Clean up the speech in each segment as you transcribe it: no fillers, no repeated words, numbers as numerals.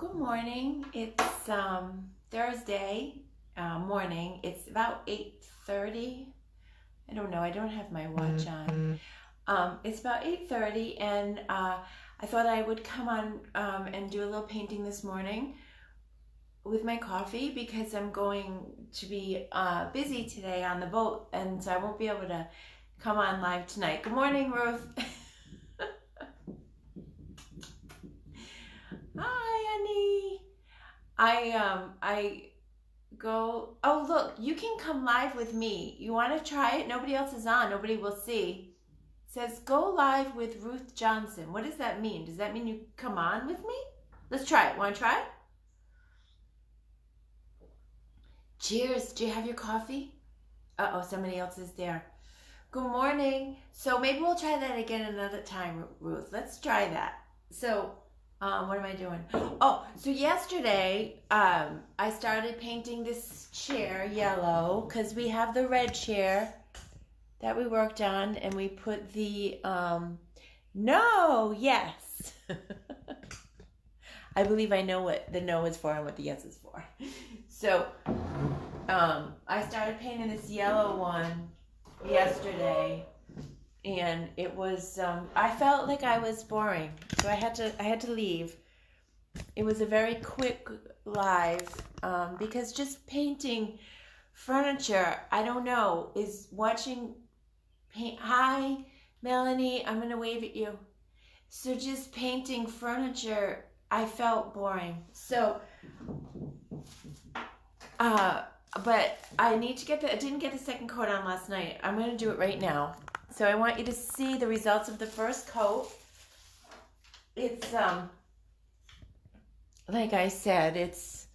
Good morning. It's Thursday morning. It's about 8:30. I don't know. I don't have my watch on. It's about 8:30, and I thought I would come on and do a little painting this morning with my coffee because I'm going to be busy today on the boat, and so I won't be able to come on live tonight. Good morning, Ruth. Hi, honey. I go. Oh, look, you can come live with me. You want to try it? Nobody else is on. Nobody will see. It says go live with Ruth Johnson. What does that mean? Does that mean you come on with me? Let's try it. Want to try it? Cheers. Do you have your coffee? Uh-oh, somebody else is there. Good morning. So maybe we'll try that again another time, Ruth. Let's try that. So what am I doing? Oh, so yesterday I started painting this chair yellow because we have the red chair that we worked on, and we put the no, yes. I believe I know what the no is for and what the yes is for. So I started painting this yellow one yesterday, and it was I felt like I was boring, so I had to leave. It was a very quick live because just painting furniture, I don't know, is watching paint. Hi, Melanie, I'm gonna wave at you. So just painting furniture, I felt boring. So but I need to I didn't get the second coat on last night. I'm gonna do it right now. So I want you to see the results of the first coat. It's like I said, it's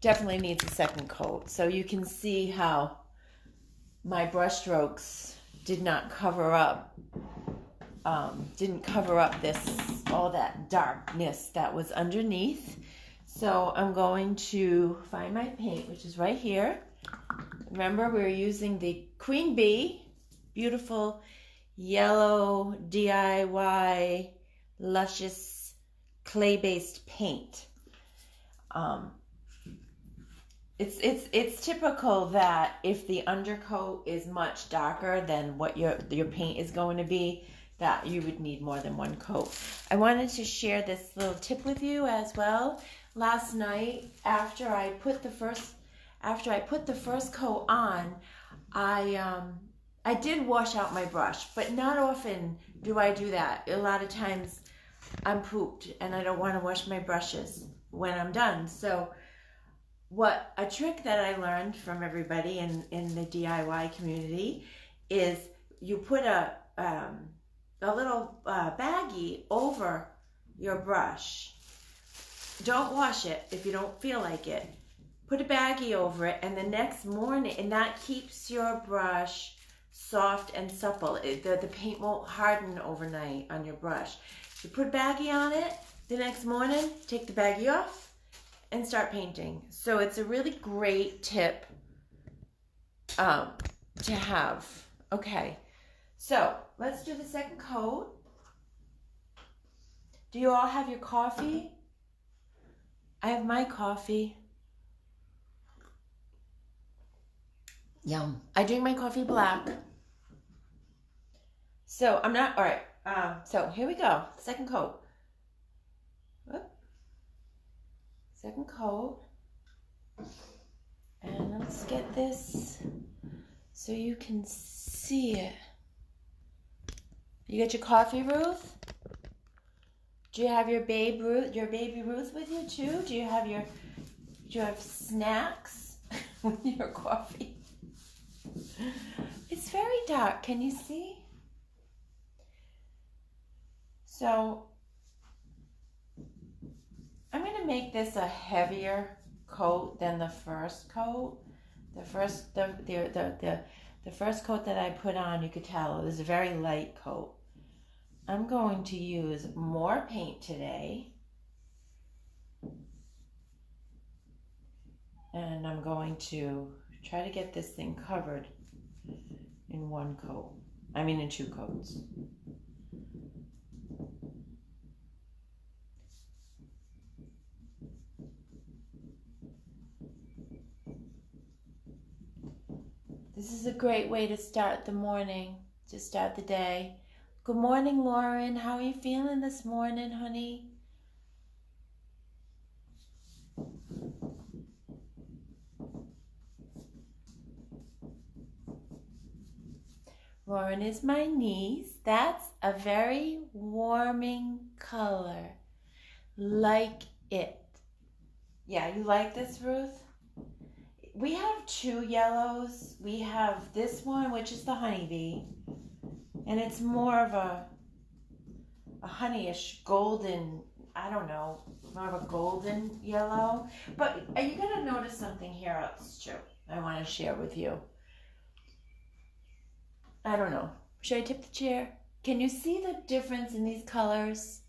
definitely needs a second coat. So you can see how my brush strokes didn't cover up this, all that darkness that was underneath. So I'm going to find my paint, which is right here. Remember, we're using the Queen Bee, beautiful yellow DIY luscious clay-based paint. It's typical that if the undercoat is much darker than what your paint is going to be, that you would need more than one coat. I wanted to share this little tip with you as well. Last night, after I put the first coat on, I did wash out my brush, but not often do I do that. A lot of times I'm pooped and I don't want to wash my brushes when I'm done. So a trick that I learned from everybody in the DIY community is you put a little baggie over your brush. Don't wash it if you don't feel like it. Put a baggie over it, and the next morning, and that keeps your brush soft and supple. The paint won't harden overnight on your brush. You put a baggie on it, the next morning, take the baggie off and start painting. So it's a really great tip to have. Okay, so let's do the second coat. Do you all have your coffee? I have my coffee. Yum. I drink my coffee black. So I'm not, all right. So here we go. Second coat. Whoop. Second coat. And let's get this so you can see it. You got your coffee, Ruth? Do you have your baby Ruth with you too? Do you have snacks with your coffee? It's very dark. Can you see? So I'm going to make this a heavier coat than the first coat. The first coat that I put on, you could tell it was a very light coat. I'm going to use more paint today. And I'm going to try to get this thing covered in in 2 coats. This is a great way to start the morning, to start the day. Good morning, Lauren. How are you feeling this morning, honey? Lauren is my niece. That's a very warming color. Like it. Yeah, you like this, Ruth? We have two yellows. We have this one, which is the honeybee, and it's more of a honeyish golden, I don't know, more of a golden yellow. But are you going to notice something here else, too, I want to share with you? I don't know. Should I tip the chair? Can you see the difference in these colors?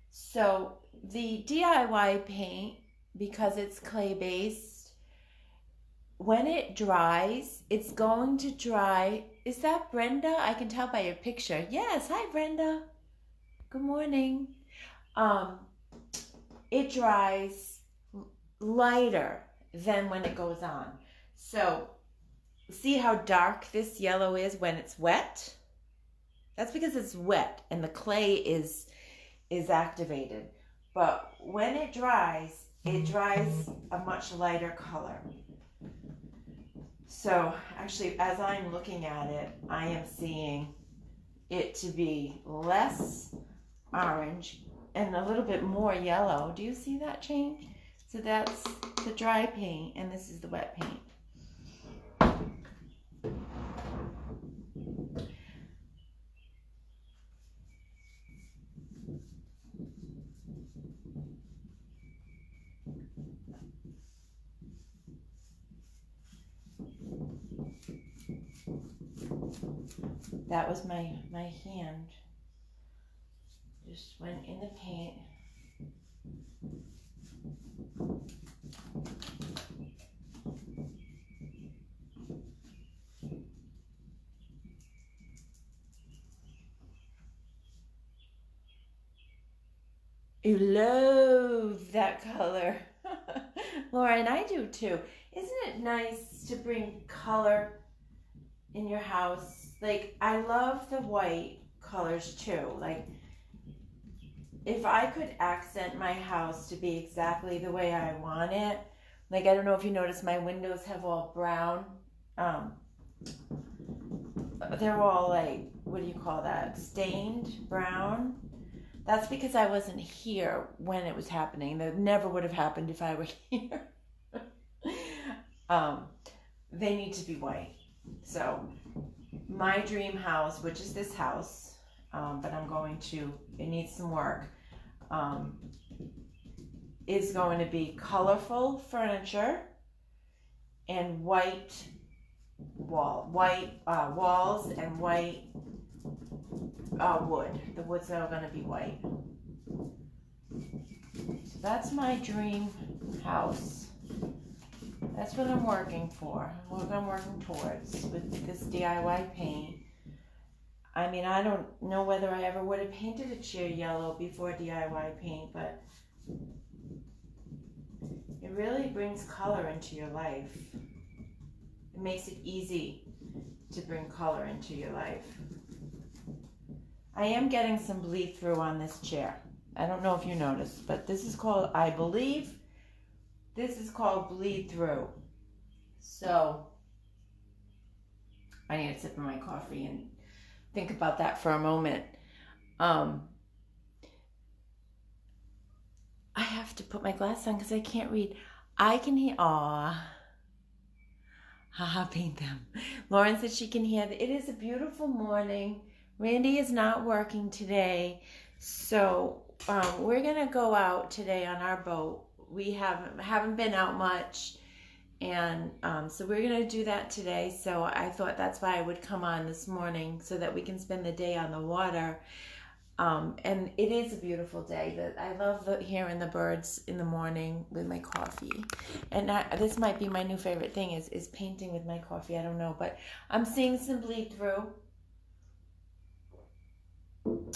So the DIY paint, because it's clay-based, when it dries, it's going to dry. Is that Brenda? I can tell by your picture. Yes, hi Brenda. Good morning. It dries lighter than when it goes on. So see how dark this yellow is when it's wet? That's because it's wet and the clay is activated. But when it dries a much lighter color. So actually, as I'm looking at it, I am seeing it to be less orange and a little bit more yellow. Do you see that change? So that's the dry paint and this is the wet paint. That was my hand. Just went in the paint. You love that color. Lauren, I do too. Isn't it nice to bring color in your house? Like, I love the white colors too. Like, if I could accent my house to be exactly the way I want it, like, I don't know if you notice my windows have all brown. They're all like, what do you call that? Stained brown. That's because I wasn't here when it was happening. That never would have happened if I were here. They need to be white. So my dream house, which is this house, but it needs some work, is going to be colorful furniture and white walls and white wood. The woods are going to be white. So that's my dream house. That's what I'm working for, what I'm working towards with this DIY paint. I mean, I don't know whether I ever would have painted a chair yellow before DIY paint, but it really brings color into your life. It makes it easy to bring color into your life. I am getting some bleed through on this chair. I don't know if you noticed, but this is called, I believe, this is called bleed through. So I need to sip of my coffee and think about that for a moment. I have to put my glasses on because I can't read. I can hear, haha, paint them. Lauren said she can hear. It is a beautiful morning. Randy is not working today, so we're gonna go out today on our boat. We haven't been out much, and so we're gonna do that today. So I thought that's why I would come on this morning so that we can spend the day on the water. And it is a beautiful day. I love hearing the birds in the morning with my coffee. And this might be my new favorite thing is painting with my coffee. I don't know, but I'm seeing some bleed through.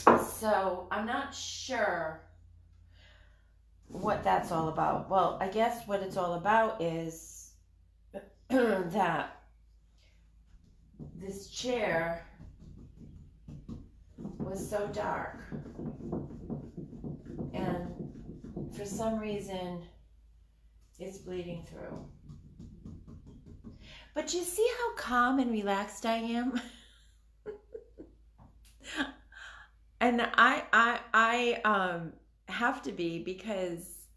So I'm not sure what that's all about. Well, I guess what it's all about is that this chair was so dark, and for some reason it's bleeding through. But you see how calm and relaxed I am? And I have to be, because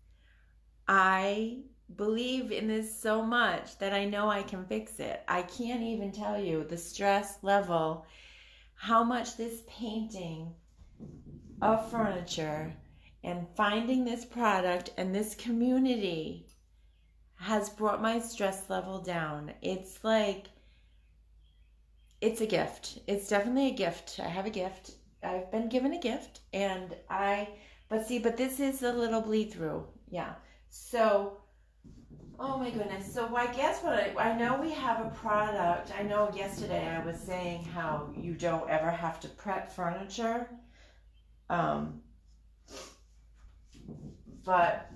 I believe in this so much that I know I can fix it. I can't even tell you the stress level, how much this painting of furniture and finding this product and this community has brought my stress level down. It's like, it's a gift. It's definitely a gift. I have a gift. I've been given a gift, but this is a little bleed through. Yeah. So, oh my goodness. So I guess I know we have a product. I know yesterday I was saying how you don't ever have to prep furniture. But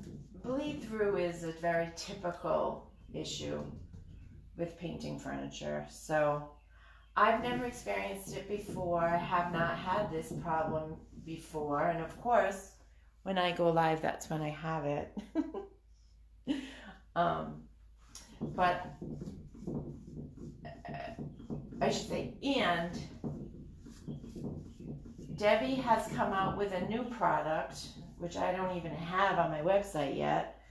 bleed through is a very typical issue with painting furniture. So I've never experienced it before. I have not had this problem before. And of course, when I go live, that's when I have it. But I should say, and Debbie has come out with a new product, which I don't even have on my website yet.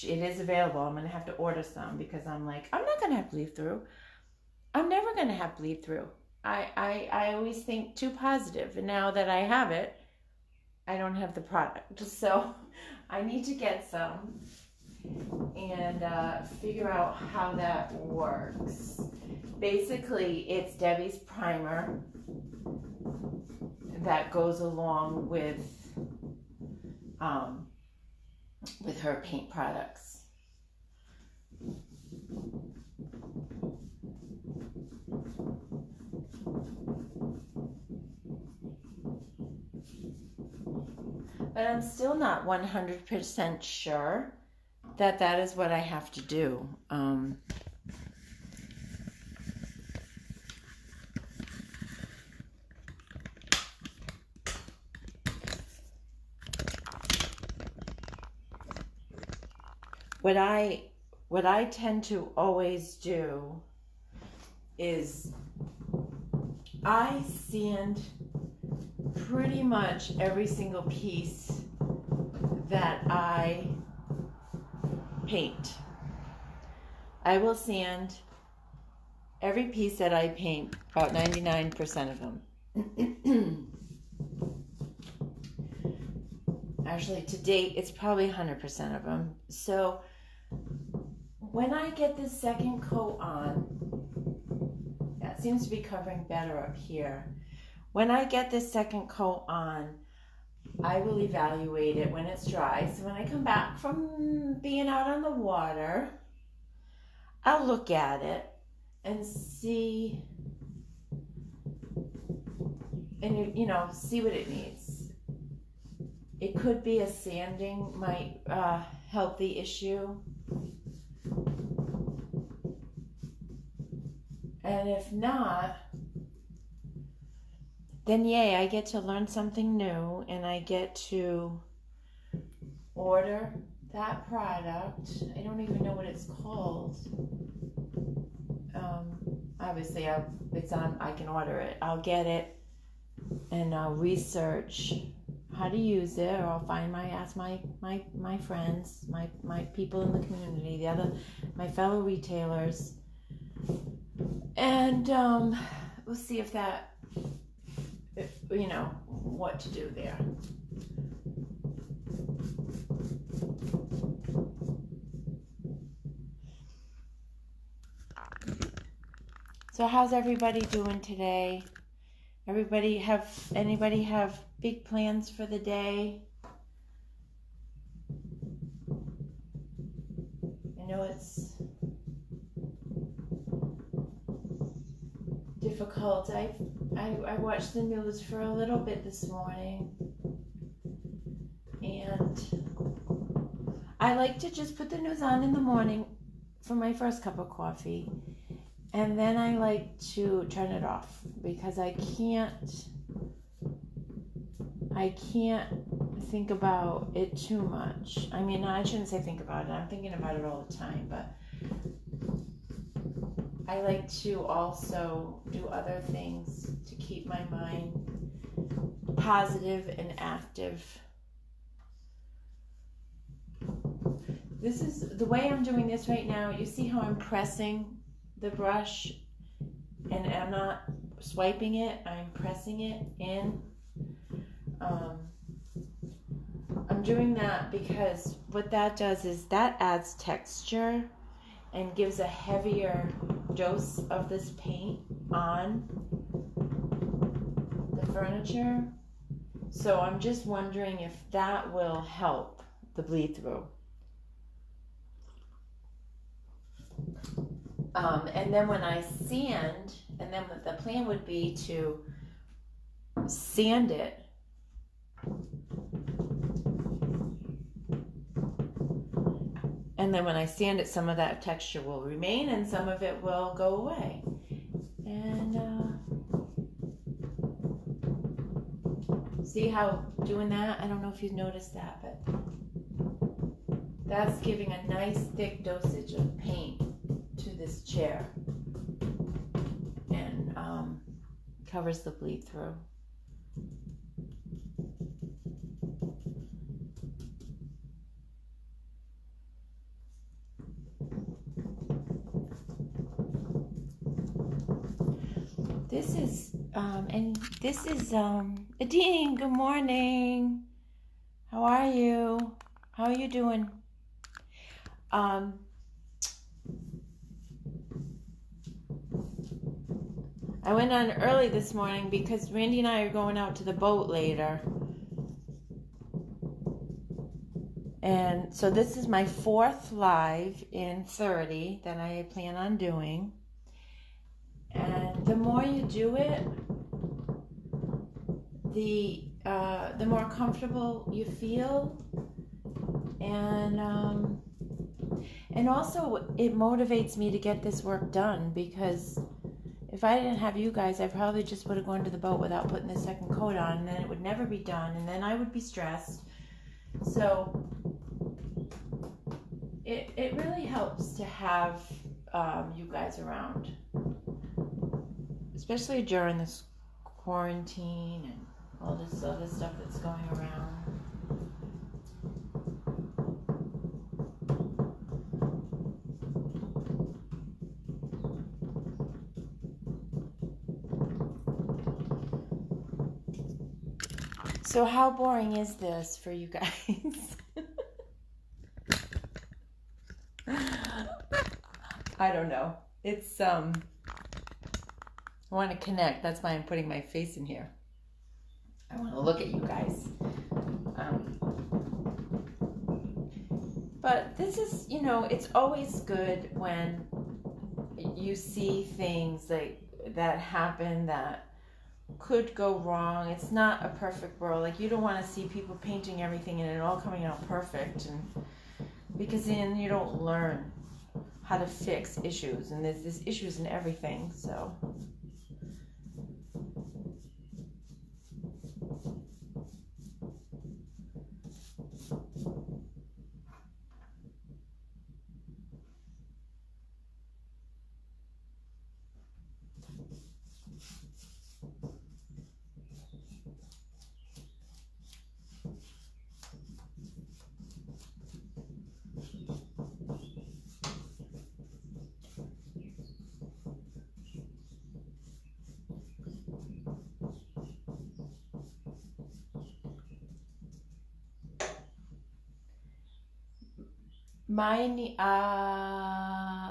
It is available. I'm going to have to order some, because I'm like, I'm not going to have bleed through. I'm never going to have bleed through. I always think too positive. And now that I have it, I don't have the product. So I need to get some and figure out how that works. Basically, it's Debbie's primer that goes along with her paint products. But I'm still not 100% sure that that is what I have to do. What I tend to always do is I sand pretty much every single piece that I paint. I will sand every piece that I paint, about 99% of them. Actually, to date, it's probably 100% of them. So when I get this second coat on, that seems to be covering better up here. When I get this second coat on, I will evaluate it when it's dry. So when I come back from being out on the water, I'll look at it and see, and see what it needs. It could be a sanding might help the issue. And if not, then yay, I get to learn something new, and I get to order that product. I don't even know what it's called. Obviously, it's on. I can order it. I'll get it, and I'll research how to use it, or I'll ask my friends, my people in the community, my fellow retailers, and we'll see if that, what to do there. So how's everybody doing today? Anybody have big plans for the day? I know it's difficult. I watched the news for a little bit this morning, and I like to just put the news on in the morning for my first cup of coffee, And then I like to turn it off because I can't think about it too much. I mean, I shouldn't say think about it. I'm thinking about it all the time, but I like to also do other things to keep my mind positive and active. This is the way I'm doing this right now. You see how I'm pressing the brush and I'm not swiping it, I'm pressing it in. I'm doing that because what that does is that adds texture and gives a heavier dose of this paint on the furniture. So I'm just wondering if that will help the bleed through. And then when I sand, and then the plan would be to sand it and then when I sand it, some of that texture will remain and some of it will go away. And see how doing that, I don't know if you've noticed that, but that's giving a nice thick dosage of paint to this chair and covers the bleed through. This is Adine, good morning. How are you? How are you doing? I went on early this morning because Randy and I are going out to the boat later. And so this is my 4th live in 30 that I plan on doing. And the more you do it, the more comfortable you feel, and also it motivates me to get this work done, because if I didn't have you guys, I probably just would have gone to the boat without putting the second coat on, and then it would never be done, and then I would be stressed. So it really helps to have you guys around, especially during this quarantine and all this other stuff that's going around. So how boring is this for you guys? I don't know. It's I want to connect. That's why I'm putting my face in here. I want to look at you guys. But this is, it's always good when you see things that happen that could go wrong. It's not a perfect world. Like, you don't want to see people painting everything and it all coming out perfect, and because then you don't learn how to fix issues, and there's issues in everything. So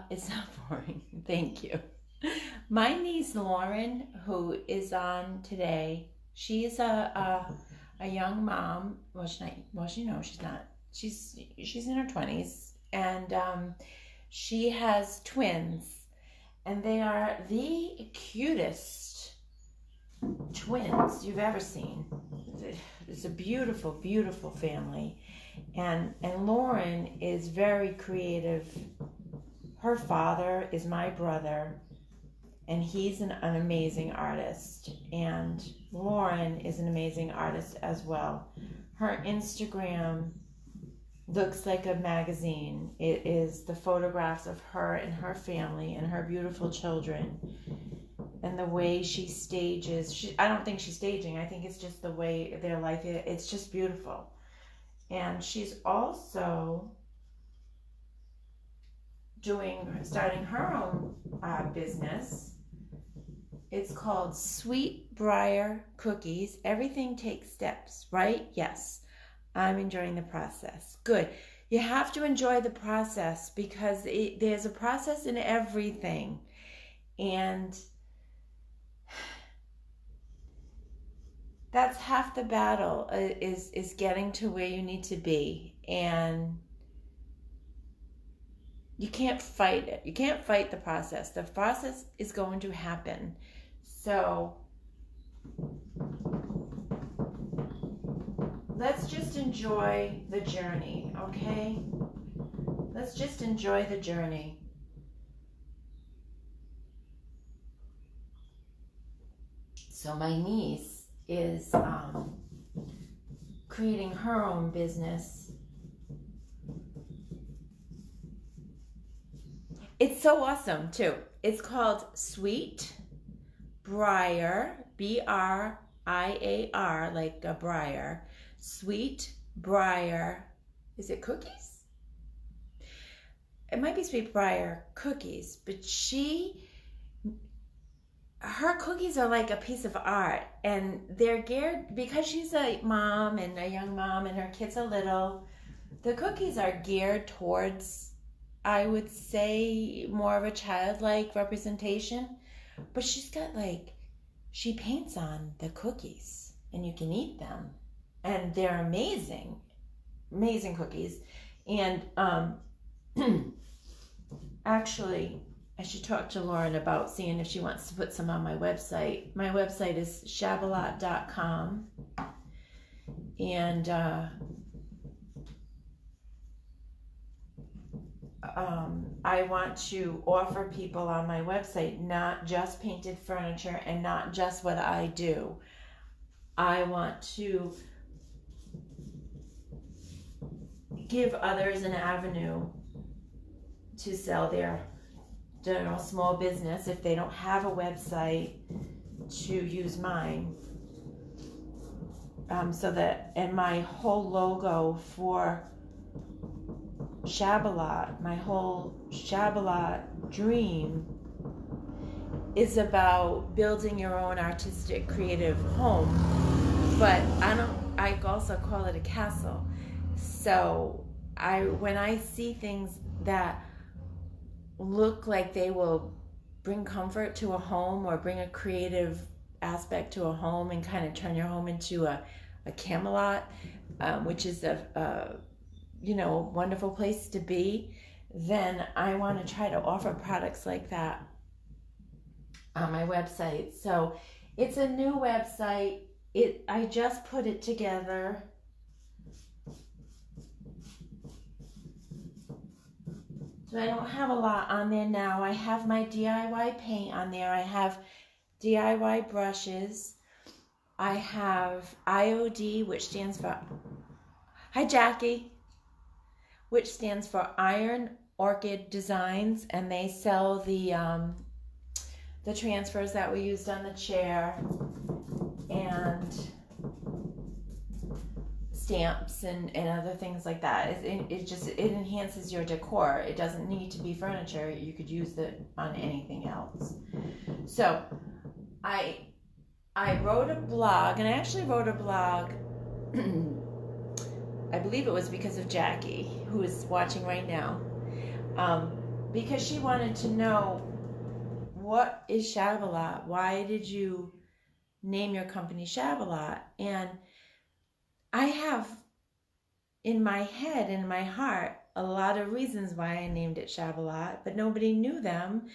it's not boring. Thank you. My niece Lauren, who is on today, she's a young mom. She's not. She's in her 20s, and she has twins, and they are the cutest twins you've ever seen. It's a beautiful, beautiful family. And Lauren is very creative. Her father is my brother, and he's an amazing artist, and Lauren is an amazing artist as well. Her Instagram looks like a magazine. It is the photographs of her and her family and her beautiful children, and the way she stages. I don't think she's staging. I think it's just the way their life is. It's just beautiful. And she's also starting her own business. It's called Sweet Briar Cookies. Everything takes steps, right? Yes. I'm enjoying the process. Good. You have to enjoy the process because there's a process in everything. And that's half the battle, is getting to where you need to be. And you can't fight it. You can't fight the process. The process is going to happen. So let's just enjoy the journey, okay? Let's just enjoy the journey. So my niece is creating her own business. It's so awesome too. It's called Sweet Briar, B-R-I-A-R, like a briar. Sweet Briar, is it cookies? It might be Sweet Briar Cookies, but her cookies are like a piece of art, and they're geared, because she's a mom and a young mom and her kids are little, the cookies are geared towards, I would say, more of a childlike representation. But she's got she paints on the cookies and you can eat them. And they're amazing, amazing cookies. And actually, I should talk to Lauren about seeing if she wants to put some on my website. My website is shabalot.com. And I want to offer people on my website not just painted furniture and not just what I do. I want to give others an avenue to sell their small business if they don't have a website, to use mine. And my whole logo for Shabalot, my whole Shabalot dream is about building your own artistic, creative home. But I also call it a castle. So when I see things that look like they will bring comfort to a home or bring a creative aspect to a home and kind of turn your home into a Camelot, which is a wonderful place to be, then I want to try to offer products like that on my website. So it's a new website. I just put it together. So I don't have a lot on there now. I have my DIY paint on there. I have DIY brushes. I have IOD, which stands for, hi Jackie, which stands for Iron Orchid Designs, and they sell the transfers that we used on the chair, and stamps and other things like that. It enhances your decor. It doesn't need to be furniture. You could use it on anything else. So I wrote a blog, and I actually wrote a blog I believe it was because of Jackie, who is watching right now, because she wanted to know, what is Shabalot? Why did you name your company Shabalot? And I have in my head and in my heart a lot of reasons why I named it Shabalot, but nobody knew them.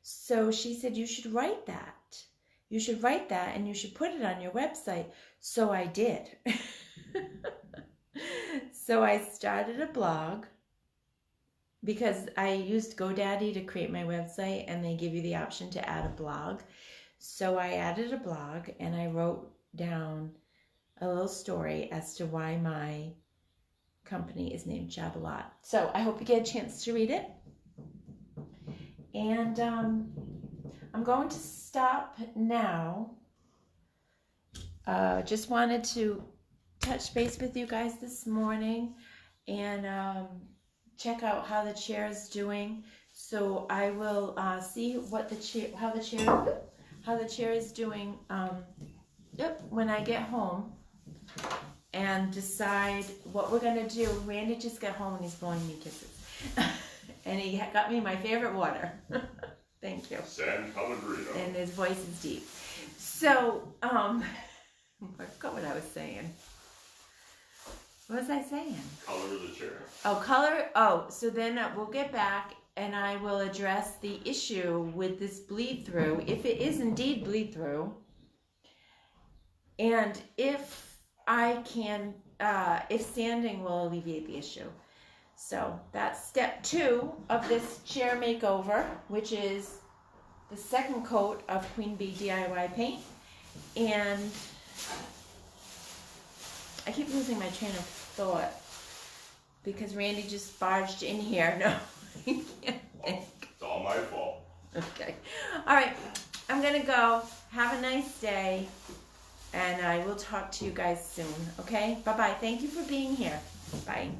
So she said, you should write that. You should write that and you should put it on your website. So I did. So I started a blog, because I used GoDaddy to create my website, and they give you the option to add a blog. So I added a blog, and I wrote down a little story as to why my company is named Jabalot. So I hope you get a chance to read it. And I'm going to stop now. Just wanted to touch base with you guys this morning and check out how the chair is doing. So I will see what how the chair is doing when I get home, and decide what we're gonna do. Randy just got home and he's blowing me kisses, and he got me my favorite water. Thank you. San Pellegrino. And his voice is deep. So I forgot what I was saying. What was I saying? Color of the chair. Oh, color. Oh, so then we'll get back and I will address the issue with this bleed through, if it is indeed bleed through, and if I can, if sanding will alleviate the issue. So that's step 2 of this chair makeover, which is the second coat of Queen Bee DIY paint. And I keep losing my train of thought because Randy just barged in here. No, he can't think. It's all my fault. Okay. All right. I'm going to go. Have a nice day. And I will talk to you guys soon. Okay? Bye-bye. Thank you for being here. Bye.